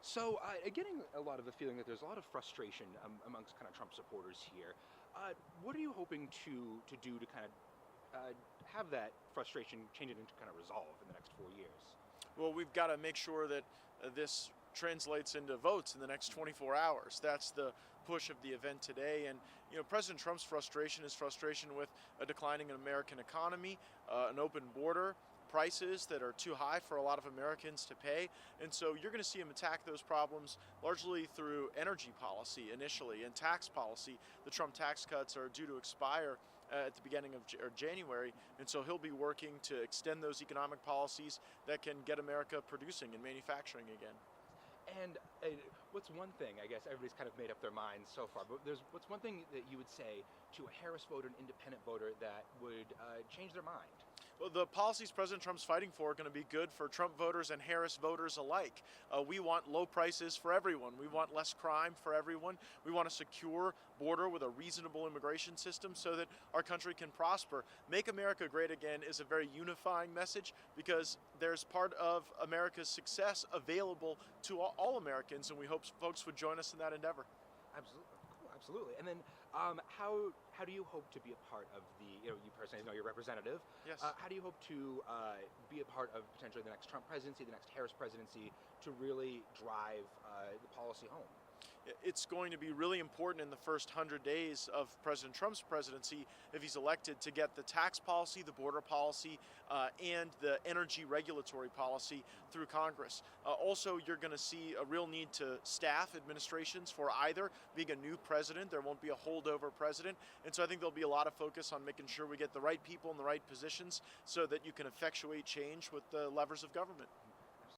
So, getting a lot of the feeling that there's a lot of frustration amongst kind of Trump supporters here. What are you hoping to do to kind of have that frustration change it into kind of resolve in the next 4 years? Well, we've got to make sure that this translates into votes in the next 24 hours. That's the push of the event today. And, President Trump's frustration is frustration with a declining American economy, an open border, prices that are too high for a lot of Americans to pay. And so you're going to see him attack those problems largely through energy policy initially and tax policy. The Trump tax cuts are due to expire at the beginning of January, and so he'll be working to extend those economic policies that can get America producing and manufacturing again. And what's one thing, I guess everybody's kind of made up their minds so far, but what's one thing that you would say to a Harris voter, an independent voter, that would change their mind? Well, the policies President Trump's fighting for are going to be good for Trump voters and Harris voters alike. We want low prices for everyone. We want less crime for everyone. We want a secure border with a reasonable immigration system so that our country can prosper. Make America Great Again is a very unifying message because there's part of America's success available to all Americans, and we hope folks would join us in that endeavor. Absolutely. Cool, absolutely. And then how do you hope to be a part of you personally know your representative. Yes. How do you hope to be a part of potentially the next Trump presidency, the next Harris presidency, to really drive the policy home? It's going to be really important in the first 100 days of President Trump's presidency, if he's elected, to get the tax policy, the border policy, and the energy regulatory policy through Congress. Also, you're going to see a real need to staff administrations for either. Being a new president, there won't be a holdover president. And so I think there'll be a lot of focus on making sure we get the right people in the right positions so that you can effectuate change with the levers of government.